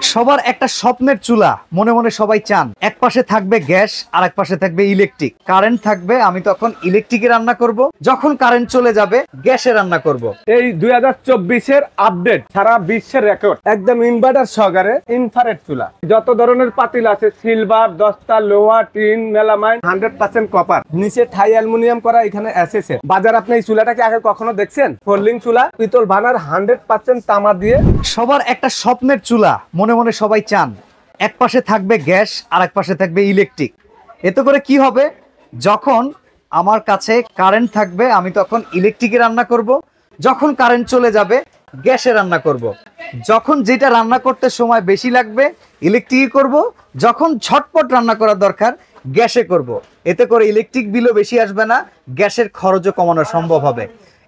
সবার একটা স্বপ্নের চুলা মনে মনে সবাই চান। এক পাশে থাকবে গ্যাস আর এক পাশে থাকবে ইলেকট্রিক। কারেন্ট থাকবে, আমি তখন ইলেকট্রিকে রান্না করব, যখন কারেন্ট চলে যাবে গ্যাসে রান্না করব। এই 2024-এর আপডেট, সারা বিশ্বের রেকর্ড, একদম ইনভার্টার সহকারে ইনফ্রারেড চুলা। যত ধরনের পাতিল আছে, সিলভার, দস্তা, লোহা, টিন, মেলামাইন, 100% কপার, নিচে থাই অ্যালুমিনিয়াম করা, এখানে এসএস। বাজার আপনি এই চুলাটাকে আগে কখনো দেখছেন? ফোল্ডিং চুলা, পিতল ভানার, 100% তামা দিয়ে। সবার একটা স্বপ্নের চুলা মনে মনে সবাই চান। এক পাশে থাকবে গ্যাস আর এক পাশে থাকবে ইলেকট্রিক। এতে করে কি হবে, যখন আমার কাছে কারেন্ট থাকবে আমি তখন ইলেকট্রিকে রান্না করব, যখন কারেন্ট চলে যাবে গ্যাসে রান্না করব। যখন যেটা রান্না করতে সময় বেশি লাগবে ইলেকট্রিকে করব, যখন ঝটপট রান্না করার দরকার গ্যাসে করব। এতে করে ইলেকট্রিক বিলও বেশি আসবে না, গ্যাসের খরচও কমানো সম্ভব হবে।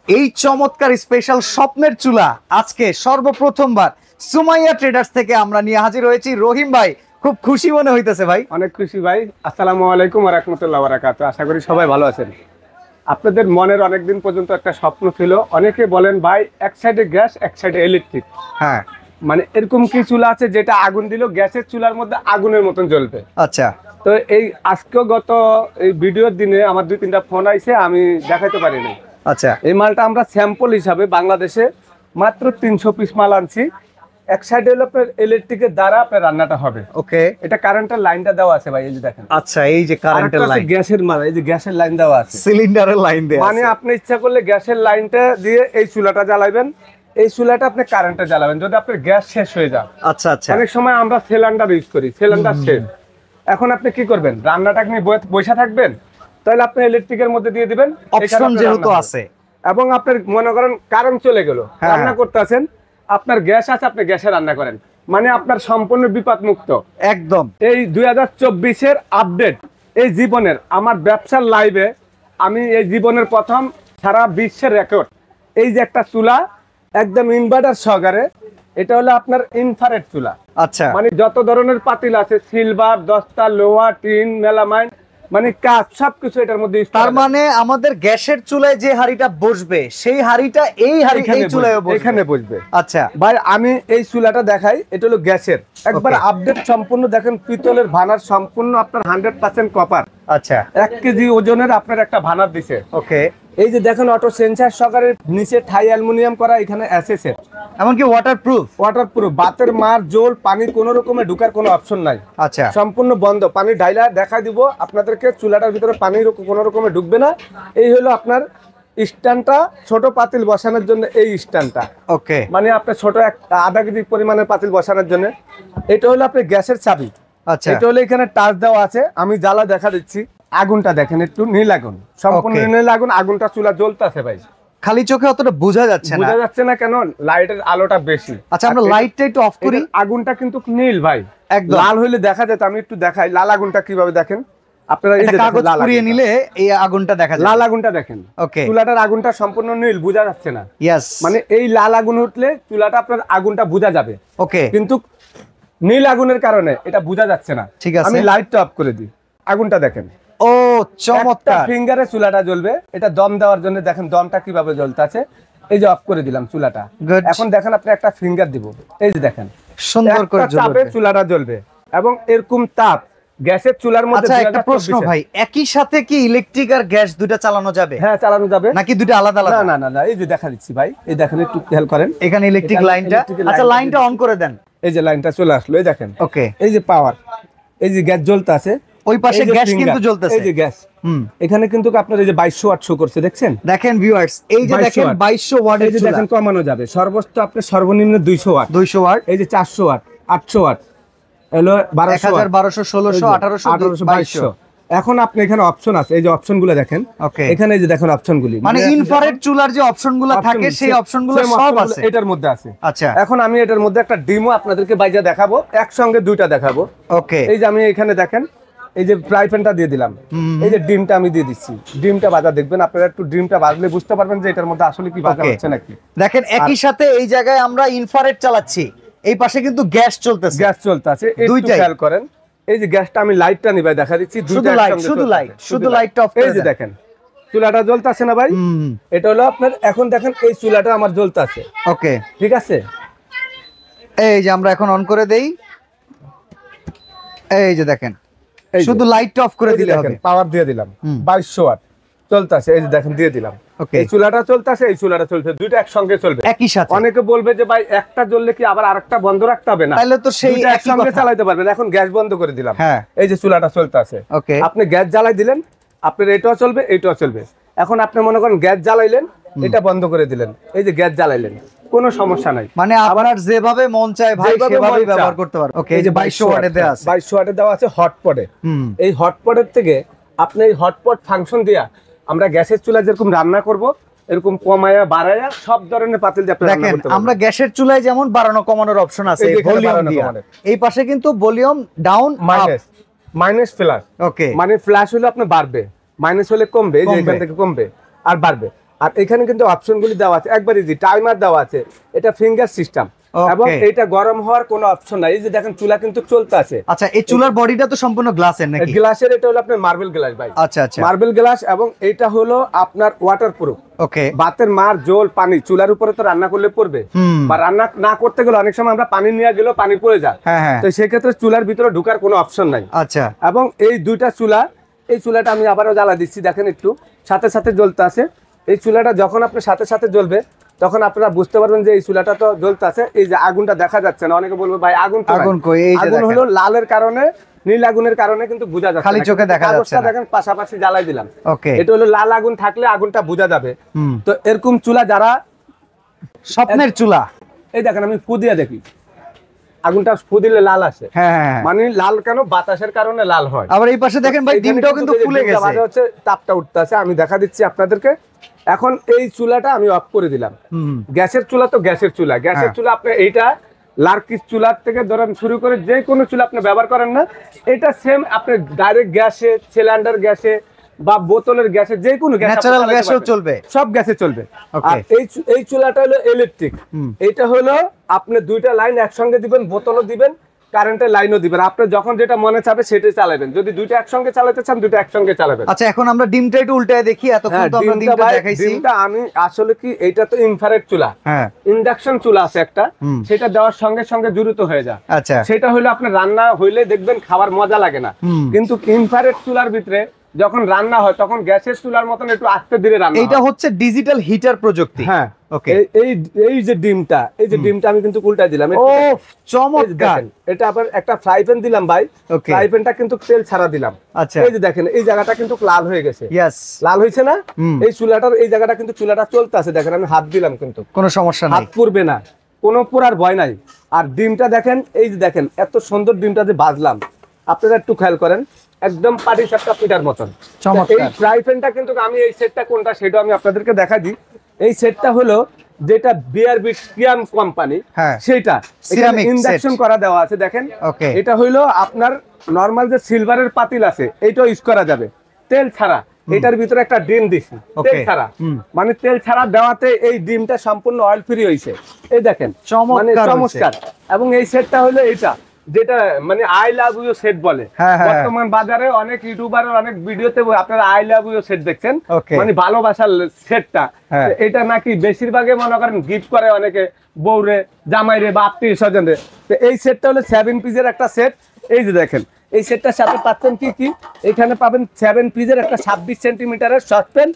এই চমৎকার স্পেশাল স্বপ্নের চুলা আজকে সর্বপ্রথমবার সুমাইয়া ট্রেডার্স থেকে আমরা নিয়ে হাজির হয়েছি। রহিম ভাই, খুব খুশি মনে হইতেছে ভাই। অনেক খুশি ভাই। আসসালামু আলাইকুম ওয়া রাহমাতুল্লাহি ওয়া বারাকাতুহু। আশা করি সবাই ভালো আছেন। আপনাদের মনের অনেকদিন পর্যন্ত একটা স্বপ্ন ছিল, অনেকে বলেন ভাই এক সাইডে গ্যাস এক সাইডে ইলেকট্রিক। হ্যাঁ, মানে এরকম কি চুলা আছে যেটা আগুন দিল গ্যাসের চুলার মধ্যে আগুনের মতন জ্বলবে? আচ্ছা। তো এই আজকেও গত এই ভিডিওর দিনে আমার 2-3টা ফোন আইছে, আমি দেখাইতে পারিনি। আচ্ছা, এই মালটা আমরা স্যাম্পল হিসাবে বাংলাদেশে মাত্র 300 পিস মাল আনছি। এক সাইডে হলো আপনার ইলেকট্রিকের দ্বারা আপনার রান্নাটা হবে। ওকে। এটা কারেন্টের লাইনটা দেওয়া আছে ভাই, এই যে দেখেন। আচ্ছা, এই যে কারেন্টের লাইন, গ্যাসের মাল, এই যে গ্যাসের লাইন দেওয়া আছে, সিলিন্ডারের লাইন দেওয়া আছে। মানে আপনি ইচ্ছা করলে গ্যাসের লাইনটা দিয়ে এই চুলাটা জ্বালাবেন, এই চুলাটা আপনি কারেন্টে জ্বালাবেন যদি আপনার গ্যাস শেষ হয়ে যায়। আচ্ছা আচ্ছা। অনেক সময় আমরা সিলিন্ডার ইউজ করি, সিলিন্ডার শেষ, এখন আপনি কি করবেন? রান্নাটা নিয়ে বসে থাকবেন, তাহলে আপনি ইলেকট্রিকের মধ্যে দিয়ে দিবেন, অপশন যেহেতু আছে। এবং আপনার মনে করেন কারেন্ট চলে গেল, রান্না করতেছেন, আপনার গ্যাস আছে, আপনি গ্যাসে রান্না করেন, মানে আপনার সম্পূর্ণ বিপদ মুক্ত একদম। এই 2024-এর আপডেট, এই জীবনের আমার ব্যবসার লাইভে আমি এই জীবনের প্রথম সারা বিশ্বের রেকর্ড, এই যে একটা চুলা একদম ইনভার্টার সহকারে, এটা হলো আপনার ইনফ্রারেড চুলা। আচ্ছা, মানে যত ধরনের পাতিল আছে, সিলভার, দস্তা, লোহা, টিন, মেলামাইন, মানে কাঠ, সবকিছু এটার মধ্যে। তার মানে আমাদের গ্যাসের চুলায় যে হাঁড়িটা বসবে সেই হাঁড়িটা এই চুলায় এখানে বসবে। আচ্ছা ভাই, আমি এই চুলাটা দেখাই, এটা হলো গ্যাসের একবার আপডেট সম্পূর্ণ। দেখেন পিতলের ভানার, সম্পূর্ণ আপনার 100% কপার। আচ্ছা, 1 কেজি ওজনের আপনার একটা ভানার দিছে। ওকে। এই যে দেখেন অটো সেন্সার সহকারে, নিচে থাই অ্যালুমিনিয়াম করা, এখানে এসএস এর, এমনকি ওয়াটারপ্রুফ। বাতের মার জল পানি কোনো রকমের ঢুকার কোনো অপশন নাই। আচ্ছা, সম্পূর্ণ বন্ধ। পানি ঢাইলা দেখা দিব আপনাদেরকে, চুলাটার ভিতরে পানির কোনো রকমের ঢুকবে না। এই হলো আপনার স্ট্যান্ডটা, ছোট পাতিল বসানোর জন্য এই স্ট্যান্ডটা। ওকে, মানে আপনার ছোট আধা কেজি পরিমাণের পাতিল বসানোর জন্য। এটা হলো আপনার গ্যাসের চাবি। আচ্ছা, এটা হলো এখানে টাচ দেওয়া আছে, আমি জ্বালা দেখা দিচ্ছি। আগুনটা দেখেন, একটু নীল আগুন, সম্পূর্ণ নীল আগুন। আগুনটা চুলা জ্বলতেছে ভাই, খালি চোখে অতটা বোঝা যাচ্ছে না। বোঝা যাচ্ছে না কেন? লাইটের আলোটা বেশি। আচ্ছা, আমরা লাইটটা একটু অফ করি। আগুনটা কিন্তু নীল ভাই, একদম লাল হইলে দেখা যেত। আমি একটু দেখাই লাল আগুনটা কিভাবে দেখেন আপনারা। এই যে কাগজ পুড়িয়ে নিলে এই আগুনটা দেখা যায়। লাল আগুনটা দেখেন। ওকে, চুলাটার আগুনটা সম্পূর্ণ নীল, বোঝা যাচ্ছে না। ইয়েস, মানে এই লাল আগুন উঠলে চুলাটা আপনার আগুনটা বোঝা যাবে। ওকে, কিন্তু নীল আগুনের কারণে এটা বোঝা যাচ্ছে না। ঠিক আছে, আমি লাইটটা অফ করে দিই। আগুনটা দেখেন, ও চমৎকার। ফিঙ্গারে চুলাটা জ্বলবে। এটা দম দেওয়ার জন্য দেখেন দমটা কিভাবে জ্বলতেছে। এই যে অফ করে দিলাম চুলাটা। এখন দেখেন আপনি একটা ফিঙ্গার দিব, এই যে দেখেন সুন্দর করে চাপে চুলাটা জ্বলবে। এবং এরকম তাপ গ্যাসের চুলার মধ্যে। আচ্ছা, একটা প্রশ্ন ভাই, একই সাথে কি ইলেকট্রিক আর গ্যাস দুটো চালানো যাবে? হ্যাঁ, চালানো যাবে। নাকি দুটো আলাদা আলাদা? না না না, এই যে দেখা দিচ্ছি ভাই, এই দেখেন একটু খেয়াল করেন, এখানে ইলেকট্রিক লাইনটা। আচ্ছা, লাইনটা অন করে দেন। এই যে লাইনটা চলে আসলো, এই দেখেন। ওকে, এই যে পাওয়ার, এই যে গ্যাস জ্বলতে আছে, ওই পাশে গ্যাস কিন্তু জ্বলতেছে। এই যে গ্যাস, এখানে কিন্তু আপনার এই যে 2200 ওয়াট শো করছে, দেখছেন? দেখেন ভিউয়ার্স, এই যে দেখেন 2200 ওয়াট। এই যে দেখেন কমানো যাবে, সর্বোচ্চ আপনি সর্বনিম্ন 200 ওয়াট। 200 ওয়াট, এই যে 400 ওয়াট, 800 ওয়াট, হলো 1200, 1200, 1600, 1800, 2200। এখন আপনি এখানে অপশন আছে, এই যে অপশনগুলো দেখেন। এখানে এই যে দেখেন অপশনগুলি, মানে ইনফ্রারেড চুলার যে অপশনগুলো থাকে সেই অপশনগুলো সব আছে এটার মধ্যে আছে। আচ্ছা, এখন আমি এটার মধ্যে একটা ডিমো আপনাদেরকে বাইজা দেখাবো, একসঙ্গে দুইটা দেখাবো। ওকে, এই যে আমি এখানে দেখেন, এই যে ফ্রাই প্যানটা দিয়ে দিলাম, এই যে ডিমটা আমি দিয়ে দিচ্ছি। ডিমটা ভাজা দেখবেন আপনারা, একটু ডিমটা ভাজলে বুঝতে পারবেন যে এটার মধ্যে আসলে কি ভাজা হচ্ছে নাকি। দেখেন একই সাথে এই জায়গায় আমরা ইনফ্রারেড চালাচ্ছি, এই পাশে কিন্তু গ্যাস চলতেছে। গ্যাস চলতেছে, দুইটা খেয়াল করেন। এই যে গ্যাসটা আমি লাইটটা নিবাই দেখা দিচ্ছি, শুধু লাইটটা অফ করে। এই যে দেখেন চুলাটা জ্বলতেছে না ভাই? এটা হলো আপনার, এখন দেখেন এই চুলাটা আমার জ্বলতেছে। ওকে, ঠিক আছে, এই যে আমরা এখন অন করে দেই, এই যে দেখেন শুধু লাইটটা অফ করে দিলে হবে। পাওয়ার দিয়ে দিলাম 2200 ওয়াট চলতেছে, এই যে দেখেন দিয়ে দিলাম। ওকে, এই চুলাটা চলতেছে, এই চুলাটা চলছে, দুইটা একসঙ্গে চলবে একই সাথে। অনেকে বলবে যে ভাই একটা জ্বললে কি আবার আরেকটা বন্ধ রাখতে হবে না, তাহলে তো সেই দুইটা একই একসঙ্গে কথা। চালাতে পারবেন। এখন গ্যাস বন্ধ করে দিলাম, হ্যাঁ, এই যে চুলাটা চলতেছে। ওকে, আপনি গ্যাস জ্বালাই দিলেন, আপনার এটাও চলবে এটাও চলবে। এখন আপনি মনে করেন গ্যাস জ্বালাইলেন, এটা বন্ধ করে দিলেন, এই যে গ্যাস জ্বালাইলেন, কোনো সমস্যা নাই। মানে আপনার যেভাবে মন চায় ভাই যেভাবে সেভাবেই মন চায়। ব্যবহার করতে পারবেন। ওকে, এই যে 2200 ওয়াটে দেয়া আছে, 2200 ওয়াটে দেওয়া আছে হটপটে। এই হটপটের থেকে আপনি এই হটপট ফাংশন দিয়া আমরা গ্যাসের চুলা যেরকম রান্না করব, এরকম কমায়া বাড়ায়া সব ধরনের পাতিল দিয়ে আপনি রান্না দেখেন করতে পারবেন। আমরা গ্যাসের চুলায় যেমন বাড়ানো কমানোর অপশন আছে এই যে এখানে ভলিউম বাড়ানো দিয়া, কমানোর। এই পাশে কিন্তু ভলিউম ডাউন মাইনাস ফ্ল্যাশ। ওকে, মানে ফ্ল্যাশ হলে আপনি বাড়বে, মাইনাস হলে কমবে, এই যে কমবে। এখান থেকে কমবে আর বাড়বে। আর এখানে কিন্তু অপশনগুলি দেওয়া আছে, একবার ইজি টাইমার দেওয়া আছে, এটা ফিঙ্গার সিস্টেম এবং এটা গরম হওয়ার কোনো অপশন নাই। এই যে দেখেন চুলা কিন্তু চলতে আছে। আচ্ছা, এই চুলার বডিটা তো সম্পূর্ণ গ্লাসের নাকি? গ্লাসের, এটা হলো আপনার মার্বেল গ্লাস ভাই। আচ্ছা আচ্ছা, মার্বেল গ্লাস এবং এটা হলো আপনার ওয়াটারপ্রুফ। ওকে, ভাতের মার জল পানি চুলার উপরে তো রান্না করলে পড়বে, বা রান্না না করতে গেলে অনেক সময় আমরা পানি নিয়ে গেলেও পানি পড়ে যায়, হ্যাঁ হ্যাঁ, তো সেক্ষেত্রে চুলার ভিতরে ঢুকার কোনো অপশন নাই। আচ্ছা, এবং এই দুইটা চুলা, এই চুলাটা আমি আবারও জ্বালা দিচ্ছি, দেখেন একটু সাথে সাথে জ্বলতে আছে। এই চুলাটা যখন আপনার সাথে সাথে জ্বলবে তখন আপনারা বুঝতে পারবেন যে এই চুলাটা তো জ্বলতে আছে। এই যে আগুনটা দেখা যাচ্ছে না, অনেকে বলবে ভাই আগুন তো নাই। আগুন কই? এই যে আগুন দেখেন, হলো লালের কারণে, নীল আগুনের কারণে কিন্তু বোঝা যাচ্ছে খালি না। চোখে দেখা যাচ্ছে কাগজটা না। দেখেন পাশাপাশি জ্বালাই দিলাম, ওকে, এটা হলো লাল আগুন থাকলে আগুনটা বোঝা যাবে। হুম, তো এরকম চুলা যারা স্বপ্নের চুলা, এই দেখেন আমি ফু দিয়ে দেখি, আগুনটা ফু দিলে লাল আসে। হ্যাঁ হ্যাঁ হ্যাঁ। মানে লাল কেন? বাতাসের কারণে লাল হয়। আবার এই পাশে দেখেন ভাই এখানে ডিমটাও কিন্তু এই যে ফুলে ডিমটা গেছে। বাজে হচ্ছে, তাপটা উঠতেছে, আমি দেখা দিচ্ছি আপনাদেরকে। এখন এই চুলাটা আমি অফ করে দিলাম। গ্যাসের চুলা তো গ্যাসের চুলা, গ্যাসের চুলা আপনি এইটা লার্কিস চুলার থেকে ধরেন শুরু করে যে কোনো চুলা আপনি ব্যবহার করেন না, এটা সেম আপনি ডাইরেক্ট গ্যাসে, সিলিন্ডার গ্যাসে বা বোতলের গ্যাসে, যে কোনো গ্যাস ন্যাচারাল গ্যাসেও চলবে, সব গ্যাসে চলবে। ওকে, আর এই চুলাটা হলো ইলেকট্রিক। এটা হলো আপনি দুইটা লাইন একসঙ্গে দিবেন, বোতলও দিবেন, কারেন্টের লাইনও দিবেন, আপনি যখন যেটা মনে চাবে সেটাই চালাবেন। যদি দুইটা একসঙ্গে চালাতে চান দুইটা একসঙ্গে চালাবেন। আচ্ছা, এখন আমরা ডিমটা একটু উল্টায় দেখি। এতক্ষণ তো আমরা ডিমটা দেখাইছি। ডিমটা আমি আসলে কি, এটা তো ইনফ্রারেড চুলা, হ্যাঁ, ইন্ডাকশন চুলা আছে একটা, সেটা দেওয়ার সঙ্গে সঙ্গে জুড়িত হয়ে যায়। আচ্ছা, সেটা হলো আপনার রান্না হইলে দেখবেন খাবার মজা লাগে না, কিন্তু ইনফ্রারেড চুলার ভিতরে যখন রান্না হয় তখন গ্যাসের চুলার মতন একটু আস্তে ধীরে রান্না হয়। এইটা হচ্ছে ডিজিটাল হিটার প্রযুক্তি। হ্যাঁ, ওকে, এই যে ডিমটা, এই যে ডিমটা আমি কিন্তু উল্টা দিলাম। ও চমৎকার! এটা আবার একটা ফ্রাই প্যান দিলাম ভাই, ওকে, ফ্রাই প্যানটা কিন্তু তেল ছাড়া দিলাম। আচ্ছা, এই যে দেখেন এই জায়গাটা কিন্তু লাল হয়ে গেছে, ইয়েস, লাল হয়েছে না? এই চুলাটার এই জায়গাটা কিন্তু চুলাটা চলতে আছে, দেখেন আমি হাত দিলাম কিন্তু কোনো সমস্যা নাই, হাত পুড়বে না, কোনো পোড়ার ভয় নাই। আর ডিমটা দেখেন, এই যে দেখেন এত সুন্দর ডিমটা যে ভাজলাম, আপনারা একটু খেয়াল করেন, একদম পাটি সাপটা পিঠার মতন। এই ফ্রাই প্যানটা কিন্তু আমি এই সেটটা কোনটা সেটা আমি আপনাদেরকে দেখা দিই। এই সেটটা হলো যেটা বিআরবি সিয়াম কোম্পানি, সেটা এখানে ইন্ডাকশন করা দেওয়া আছে। দেখেন এটা হইলো আপনার নরমাল যে সিলভারের পাতিল আছে, এইটাও ইউজ করা যাবে তেল ছাড়া। এটার ভিতরে একটা ডিম দিছি তেল ছাড়া, মানে তেল ছাড়া দেওয়াতে এই ডিমটা সম্পূর্ণ অয়েল ফ্রি হইছে। এই দেখেন মানে চমৎকার। এবং এই সেটটা হলো এটা যেটা মানে আই লাভ ইউ সেট বলে। বর্তমান বাজারে অনেক ইউটিউবার অনেক ভিডিওতে আপনারা আই লাভ ইউ সেট দেখছেন, মানে ভালোবাসার সেটটা। এটা নাকি বেশিরভাগে মনে করেন গিফট করে অনেকে বউরে, জামাইরে বা আত্মীয় স্বজনরে। তো এই সেটটা হলো 7 পিসের একটা সেট। এই যে দেখেন এই সেটটার সাথে পাচ্ছেন কি কি, এখানে পাবেন 7 পিসের একটা 26 সেন্টিমিটারের সসপ্যান,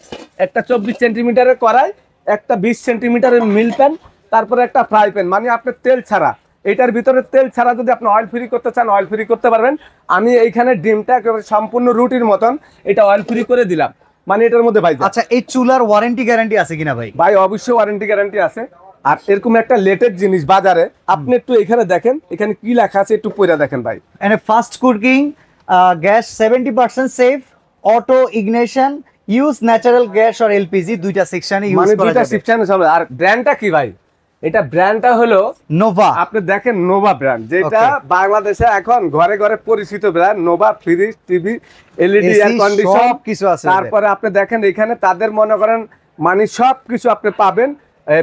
একটা 24 সেন্টিমিটারের কড়াই, একটা 20 সেন্টিমিটারের মিল প্যান, তারপরে একটা ফ্রাই প্যান। মানে আপনার তেল ছাড়া, এটার ভিতরে তেল ছাড়া যদি আপনি অয়েল ফ্রি করতে চান অয়েল ফ্রি করতে পারবেন। আমি এইখানে ডিমটা একেবারে সম্পূর্ণ রুটির মতন এটা অয়েল ফ্রি করে দিলাম, মানে এটার মধ্যে ভাই। আচ্ছা, এই চুলার ওয়ারেন্টি গ্যারান্টি আছে কিনা ভাই? ভাই অবশ্যই ওয়ারেন্টি গ্যারান্টি আছে। আর এরকম একটা লেটেস্ট জিনিস বাজারে আপনি একটু এখানে দেখেন, এখানে কি লেখা আছে একটু পড়ে দেখেন ভাই। And fast cooking gas 70% safe, auto ignition, use natural gas or LPG, দুইটা সেকশনে ইউজ করা যাবে। মানে দুইটা সেকশনে হবে। আর ব্র্যান্ডটা কি ভাই? এটা ব্র্যান্ডটা হলো নোভা। আপনি দেখেন নোভা ব্র্যান্ড, যেটা বাংলাদেশে এখন ঘরে ঘরে পরিচিত brand. Nova fridge, TV, LED, air condition সব কিছু আছে। তারপরে আপনি দেখেন এখানে তাদের মনে করেন মানে সব কিছু আপনি পাবেন,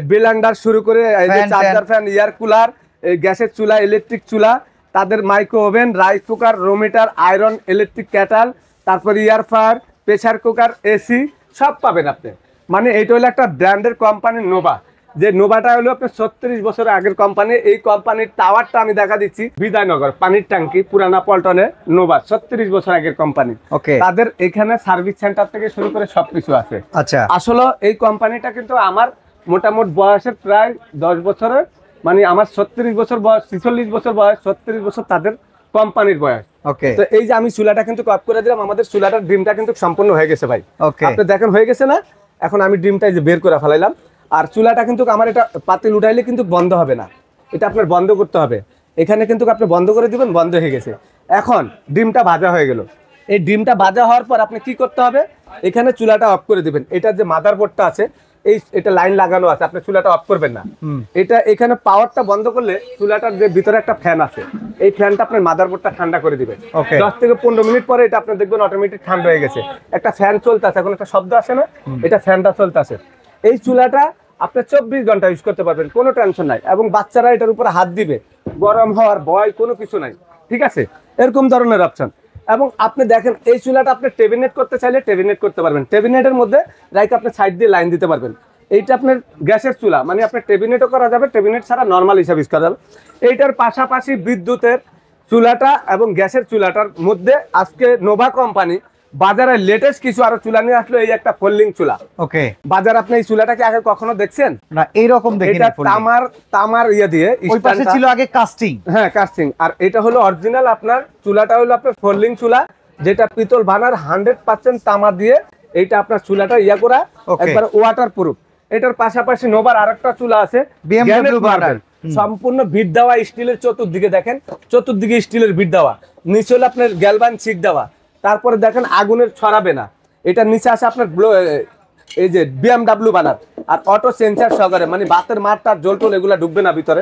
ব্লেন্ডার শুরু করে এই যে চার্জার ফ্যান, এয়ার কুলার, এই গ্যাসের চুলা, ইলেকট্রিক চুলা, তাদের মাইক্রো ওভেন, রাইস কুকার, রোমিটার, আয়রন, ইলেকট্রিক ক্যাটাল, তারপরে air fryer, pressure cooker, AC সব পাবেন আপনি। মানে এটা হলো একটা ব্র্যান্ডের কোম্পানি নোভা। যে নোভাটা হলো আপনার 36 বছর আগের কোম্পানি। এই কোম্পানির টাওয়ারটা আমি দেখা দিচ্ছি বিধাননগর, পানির ট্যাঙ্কি পুরানা পল্টনে নোভা, 36 বছর আগের কোম্পানি। ওকে, তাদের এখানে সার্ভিস সেন্টার থেকে শুরু করে সবকিছু আছে। আচ্ছা, আসলে এই কোম্পানিটা কিন্তু আমার মোটামুটি বয়সের প্রায় 10 বছরের, মানে আমার 36 বছর বয়স, 46 বছর বয়স, 36 বছর তাদের কোম্পানির বয়স। ওকে, তো এই যে আমি চুলাটা কিন্তু অফ করে দিলাম, আমাদের চুলাটার ডিমটা কিন্তু সম্পূর্ণ হয়ে গেছে ভাই। ওকে, আপনি দেখেন হয়ে গেছে না? এখন আমি ডিমটা এই যে বের করে ফেলাইলাম। আর চুলাটা কিন্তু আমার এটা পাতিল উঠাইলে কিন্তু বন্ধ হবে না, এটা আপনার বন্ধ করতে হবে। এখানে কিন্তু আপনি বন্ধ করে দিবেন, বন্ধ হয়ে গেছে। এখন ডিমটা ভাজা হয়ে গেল। এই ডিমটা ভাজা হওয়ার পর আপনি কি করতে হবে, এখানে চুলাটা অফ করে দিবেন। এটার যে মাদারবোর্ডটা আছে, এটা লাইন লাগানো আছে, আপনি চুলাটা অফ করবেন না। এটা এখানে পাওয়ারটা বন্ধ করলে চুলাটার যে ভিতরে একটা ফ্যান আছে, এই ফ্যানটা আপনার মাদারবোর্ডটা ঠান্ডা করে দিবে। 10 থেকে 15 মিনিট পরে এটা আপনি দেখবেন অটোমেটিক ঠান্ডা হয়ে গেছে। একটা ফ্যান চলতেছে, এখন একটা শব্দ আসে না, এটা ফ্যানটা চলতেছে। এই চুলাটা আপনি 24 ঘন্টা ইউজ করতে পারবেন, কোনো টেনশন নাই। এবং বাচ্চারা এটার উপরে হাত দিবে, গরম হওয়ার ভয় কোনো কিছু নাই, ঠিক আছে? এরকম ধরনের অপশন। এবং আপনি দেখেন এই চুলাটা আপনি টেবিনেট করতে চাইলে টেবিনেট করতে পারবেন। টেবিনেটের মধ্যে রাইকে আপনি সাইড দিয়ে লাইন দিতে পারবেন। এইটা আপনার গ্যাসের চুলা, মানে আপনার টেবিনেটও করা যাবে, টেবিনেট ছাড়া নর্মাল হিসাবে ইউজ করা যাবে। এইটার পাশাপাশি বিদ্যুতের চুলাটা এবং গ্যাসের চুলাটার মধ্যে আজকে নোভা কোম্পানি বাজারে লেটেস্ট কিছু আরো চুলা নিয়ে আসলো, এই একটা ফোল্ডিং চুলা। ওকে, বাজার আপনি এই চুলাটাকে আগে কখনো দেখছেন? না এইরকম দেখি এটা না। তামার ইয়ে দিয়ে, ওই পাশে ছিল আগে কাস্টিং। হ্যাঁ, কাস্টিং। আর এটা হলো অরিজিনাল আপনার চুলাটা হলো আপনার ফোল্ডিং চুলা, যেটা পিতল ভানার 100% তামা দিয়ে এইটা আপনার চুলাটা ইয়া করা, একবার ওয়াটার প্রুফ। এটার পাশাপাশি নোভার আরেকটা চুলা আছে BMW মার্বেল, সম্পূর্ণ বিট দেওয়া, স্টিলের চতুর্দিকে দেখেন, চতুর্দিকে স্টিলের বিট দেওয়া, নিচে হলো আপনার গ্যালভান চিক দেওয়া। তারপরে দেখেন আগুনের ছড়াবে না, এটার নিচে আছে আপনার এই যে BMW বানার, আর অটো সেন্সার সহকারে, মানে বাতের মারটা জল টল এগুলা ডুববে না ভিতরে।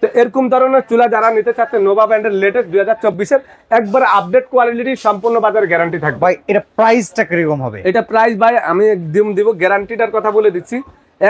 তো এরকম ধরনের চুলা যারা নিতে চাচ্ছে, নোভা ব্র্যান্ডের লেটেস্ট 2024-এর একবার আপডেট কোয়ালিটি, সম্পূর্ণ বাজারে গ্যারান্টি থাকবে। ভাই এটা প্রাইসটা কিরকম হবে? এটা প্রাইস ভাই আমি একদম দিব, গ্যারান্টিটার কথা বলে দিচ্ছি।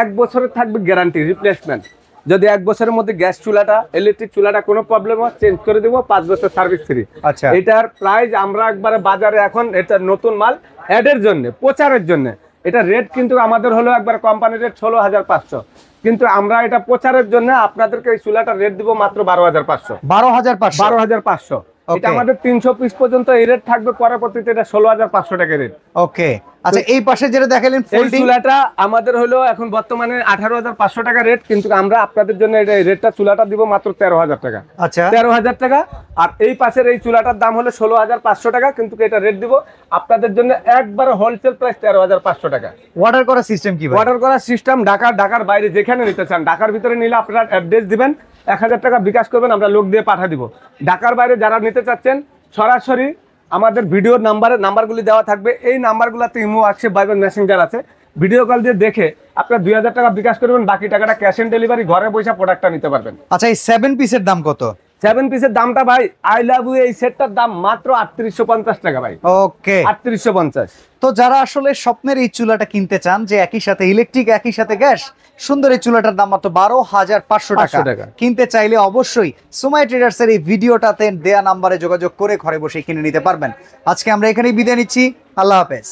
1 বছরের থাকবে গ্যারান্টি, রিপ্লেসমেন্ট। যদি 1 বছরের মধ্যে গ্যাস চুলাটা, ইলেকট্রিক চুলাটা কোনো প্রবলেম হয়, চেঞ্জ করে দেবো, 5 বছর সার্ভিস ফ্রি। আচ্ছা, এটার প্রাইস আমরা একবারে বাজারে এখন, এটা নতুন মাল, অ্যাডের জন্য, প্রচারের জন্য এটা রেট কিন্তু আমাদের হলো একবার কোম্পানির রেট 16,500, কিন্তু আমরা এটা প্রচারের জন্য আপনাদেরকে এই চুলাটা রেট দিব মাত্র 12,500। 12,500। এটা আমাদের 300 পিস পর্যন্ত এই রেট থাকবে, পরবর্তীতে এটা 16,500 টাকা রেট। ওকে, আচ্ছা এই পাশে যেটা দেখালেন এই চুলাটা আমাদের হলো এখন বর্তমানে 18,500 টাকা রেট, কিন্তু আমরা আপনাদের জন্য এটা রেটটা চুলাটা দিব মাত্র 13,000 টাকা। আচ্ছা, 13,000 টাকা। আর এই পাশের এই চুলাটার দাম হলো 16,500 টাকা, কিন্তু এটা রেট দিব আপনাদের জন্য একবার হোলসেল প্রাইস 13,500 টাকা। অর্ডার করার সিস্টেম কি ভাই? অর্ডার করার সিস্টেম ঢাকার বাইরে যেখানে নিতে চান, ঢাকার ভিতরে নিলে আপনারা অ্যাড্রেস দিবেন, 1000 টাকা বিকাশ করবেন, আমরা লোক দিয়ে পাঠিয়ে দিব। ঢাকার বাইরে যারা নিতে চাচ্ছেন, সরাসরি আমাদের ভিডিওর নাম্বারগুলি দেওয়া থাকবে, এই নাম্বারগুলোতে ইমো, হোয়াটসঅ্যাপ, ভাইবার, মেসেঞ্জার আছে। ভিডিও কল দিয়ে দেখে আপনারা 2000 টাকা বিকাশ করবেন, বাকি টাকাটা ক্যাশ অন ডেলিভারি, ঘরে বসে প্রোডাক্টটা নিতে পারবেন। আচ্ছা এই 7 পিসের দাম কত? 7 পিসের দামটা ভাই, আই লাভ ইউ, এই সেটটার দাম মাত্র 3850 টাকা ভাই। ওকে, 3850। তো যারা আসলে স্বপ্নের এই চুলাটা কিনতে চান, যে একই সাথে ইলেকট্রিক একই সাথে গ্যাস, সুন্দর এই চুলাটার দাম মাত্র 12,500 টাকা। কিনতে চাইলে অবশ্যই সুমাই ট্রেডার্স এর এই ভিডিওটাতে দেয়া নাম্বারে যোগাযোগ করে ঘরে বসে কিনে নিতে পারবেন। আজকে আমরা এখানেই বিদায় নিচ্ছি, আল্লাহ হাফেজ।